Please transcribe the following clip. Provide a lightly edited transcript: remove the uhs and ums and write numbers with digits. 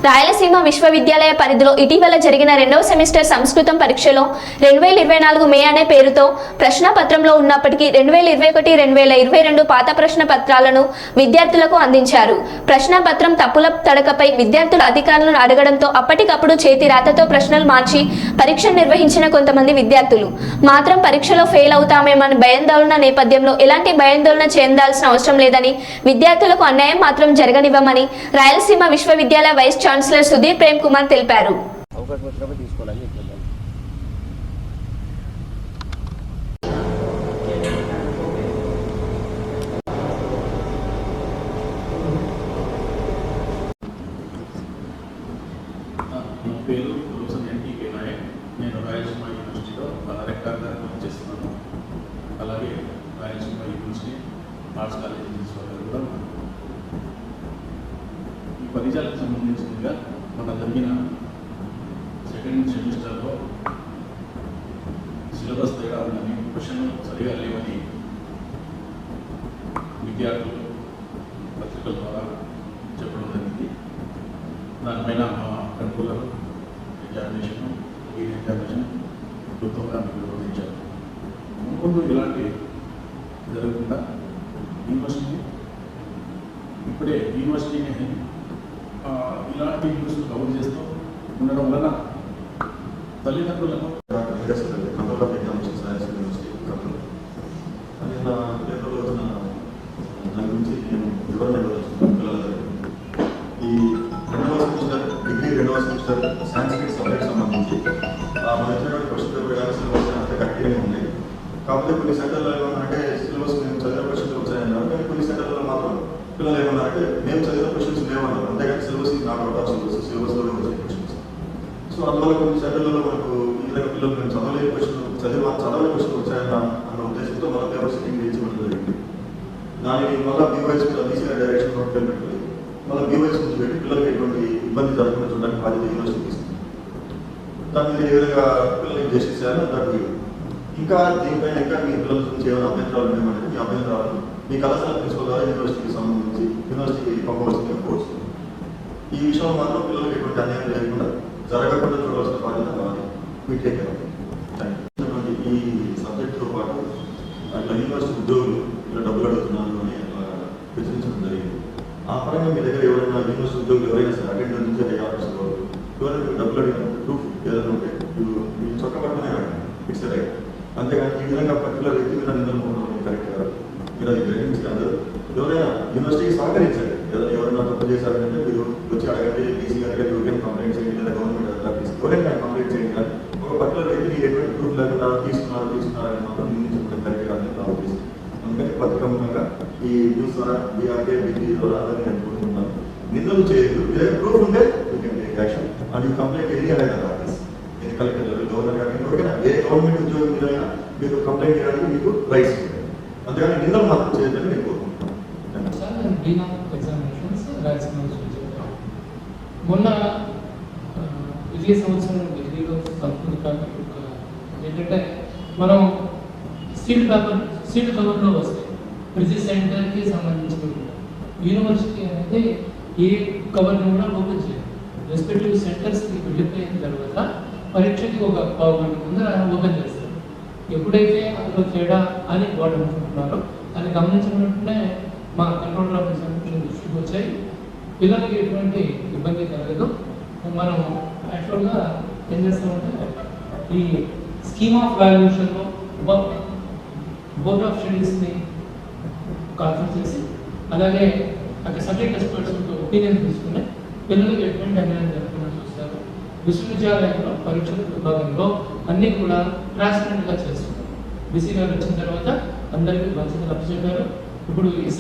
రాయలసీమ విశ్వవిద్యాలయ పరిధిలో ఇటీవల జరిగిన రెండవ సెమిస్టర్ సంస్కృతం పరీక్షలో 2024 మే అనే పేరుతో ప్రశ్నపత్రంలో ఉన్నప్పటికీ 2021-2022 పాత ప్రశ్న పత్రాలను విద్యార్థులకు అందించారు. ప్రశ్నపత్రం తప్పుల తడకపై విద్యార్థులు అధికారులను అడగడంతో అప్పటికప్పుడు చేతి రాతతో ప్రశ్నలు మార్చి పరీక్ష నిర్వహించిన కొంతమంది విద్యార్థులు మాత్రం పరీక్షలో ఫెయిల్ అవుతామేమని భయాందోళన నేపథ్యంలో ఎలాంటి భయాందోళన చెందాల్సిన అవసరం లేదని, విద్యార్థులకు అన్యాయం మాత్రం జరగనివ్వమని రాయలసీమ విశ్వవిద్యాలయ వైస్ ఛాన్సలర్ సుధీర్ ప్రేమ్ కుమార్ తెలిపారు. నేను రాయలసీమ యూనివర్సిటీలో రెక్టర్గా పనిచేస్తున్నాను. అలాగే రాయలసీమ యూనివర్సిటీ ఆర్ట్స్ కాలేజ్ ప్రిన్సిపల్గా కూడా ఈ పరీక్షలకు సంబంధించినగా మన జరిగిన సెకండ్ సెమిస్టర్లో సిలబస్ తేడా ఉందని, క్వశ్చన్లు సరిగా లేవని విద్యార్థులు పత్రికల ద్వారా చెప్పడం జరిగింది. దానిపైన మా కంట్రోలర్ ఎగ్జామినేషన్ ప్రభుత్వంగా నిర్వహించారు. ముందు ఇలాంటి జరగకుండా యూనివర్సిటీ ఇప్పుడే యూనివర్సిటీని ఇలాంటి న్యూస్లు కవర్ చేస్తూ ఉండడం వలన తల్లిదండ్రులకు దాని గురించి నేను వివరణ ఇవ్వదలుచుకున్నాను. ఈ రెండవ సెమిస్టర్ సాంస్క్రిట్ సబ్జెక్ట్ సంబంధించి మన వచ్చినటువంటి క్వశ్చన్ పేపర్ కానీ సిలబస్ అంతా కరెక్ట్గానే ఉన్నాయి. కాకపోతే కొన్ని సెంటర్లో ఏమన్నారంటే సిలబస్ మేము చదివిన క్వశ్చన్స్ వచ్చాయన్నారు, కానీ కొన్ని సెంటర్లో మాత్రం పిల్లలు ఏమన్నారంటే మేము చదివిన క్వశ్చన్స్ లేవన్నారు. అంతేగాని సిలబస్ నాట్ అవుట్ ఆఫ్ సిలబస్లో వచ్చే క్వశ్చన్స్. సో అందువల్ల కొన్ని సెంటర్లలో మనకు ఈ విధంగా పిల్లలు మేము చదవలేని క్వశ్చన్ వచ్చాయన్న అన్న ఉద్దేశంతో మన పేపర్ సెట్టింగ్ చేయించడం జరిగింది. దానికి మళ్ళీ బీవైస్ బీసీఆర్ డైరెక్షన్ నోట్ పెట్టి మళ్ళీ బీవైస్ నుంచి పెట్టి పిల్లలకి ఎటువంటి ఇబ్బంది జరగకుండా చూడడానికి బాధ్యత యూనివర్సిటీ తీసుకుంది. దాని మీద ఏ విధంగా పిల్లలకి చేసేసారో దానికి ఇంకా దీనిపైన ఇంకా మీ పిల్లల నుంచి ఏమైనా అభ్యంతరాలు ఉన్నాయంటే మీ అభ్యంతరాలు మీ కళాశాల ప్రిన్సిపల్ ద్వారా యూనివర్సిటీకి సంబంధించి యూనివర్సిటీకి పంపవలసిందిగా కోరుతుంది. ఈ విషయంలో మాత్రం పిల్లలకి ఎటువంటి అన్యాయం లేకుండా జరగకుండా చూడవలసిన బాధ్యత మాది. Me take care. ఈ సబ్జెక్టుతో పాటు అట్లా యూనివర్సిటీ ఉద్యోగులు ఇలా డబ్బులు అడుగుతున్నారు అని ప్రచురించడం జరిగింది. ఆ పరంగా మీ దగ్గర ఎవరైనా యూనివర్సిటీ ఉద్యోగులు ఎవరైనా సరే అటెండెన్స్ నుంచి అయ్యే ఆఫీసర్ వాళ్ళు ఎవరైనా డబ్బులు అడిగిన ప్రూఫ్ ఏదైనా ఉంటే మీరు చొక్కబడుతూనే ఇట్స్ రైట్. అంతేగాని ఈ విధంగా పర్టికులర్ వ్యక్తి మీద నిందలు ఉండడం కరెక్ట్ కాదు. మీరు అది గ్రహించి అందరూ ఎవరైనా యూనివర్సిటీకి సహకరించండి. ఎవరైనా తప్పు చేశారంటే మీరు వచ్చి అడగండి, డీసీ గారికి ఎవరికైనా కంప్లైంట్ చేయండి, లేదా గవర్నమెంట్ ఆఫీస్ ఎవరైనా కంప్లైంట్ చేయండి. కానీ ఒక పర్టికులర్ వ్యక్తిని ఎటువంటి ప్రూఫ్ లేకుండా తీసుకున్నారని మాత్రం నిందించడం కరెక్ట్ కాదని నా ఉద్దేశం. అందుకని పథకంగా ఈ న్యూస్ ద్వారా బీఆర్కే బీపీ ద్వారా అందరినీ అనుకుంటున్నాను. నిందలు చేయదు, ప్రూఫ్ ఉంటే action and you complaint any other office, any collector level, governor కానీ ఎవరికైనా ఏ గవర్నమెంట్ ఉద్యోగం మీదైనా మీకు కంప్లైంట్ చేయడానికి మీకు రైట్స్ ఉంటాయి. అంతేగాని నిందలు మాత్రం చేయొద్దని నేను కోరుకుంటున్నాను. మొన్న ఇదే సంవత్సరం డిగ్రీలో ఏంటంటే మనం సీట్ కవర్లో వస్తాయి. ప్రతి సెంటర్కి సంబంధించిన యూనివర్సిటీ అనేది ఏ కవర్ని కూడా ఓపెన్ చేయాలి. రెస్పెక్టివ్ సెంటర్స్కి వెళ్ళిపోయిన తర్వాత పరీక్షకి ఒక పావు గంట ముందర ఓపెన్ చేస్తారు. ఎప్పుడైతే అందులో తేడా అని వాళ్ళు అనుకుంటున్నారో అది గమనించిన వెంటనే మా కంట్రోల్ ఆఫీస్ దృష్టికి వచ్చాయి. పిల్లలకి ఎటువంటి ఇబ్బంది కలగదు. మనం యాక్చువల్గా ఏం చేస్తామంటే ఈ స్కీమ్ ఆఫ్ వాల్యుయేషన్లో బోర్డ్ ఆఫ్ స్టడీస్ని కాన్ఫరెన్స్ చేసి అలాగే అక్కడ సబ్జెక్ట్ ఎక్స్పర్ట్స్ ఒపీనియన్ తీసుకుని పిల్లలకి ఎటువంటి అన్యాయం జరగకుండా చూస్తారు. విశ్వవిద్యాలయంలో పరీక్షల విభాగంలో అన్నీ కూడా ట్రాన్స్పరెంట్గా చేస్తున్నారు. బీసీ గారు వచ్చిన తర్వాత అందరికీ బాధ్యతలు అప్పచెప్పారు. ఇప్పుడు ఈ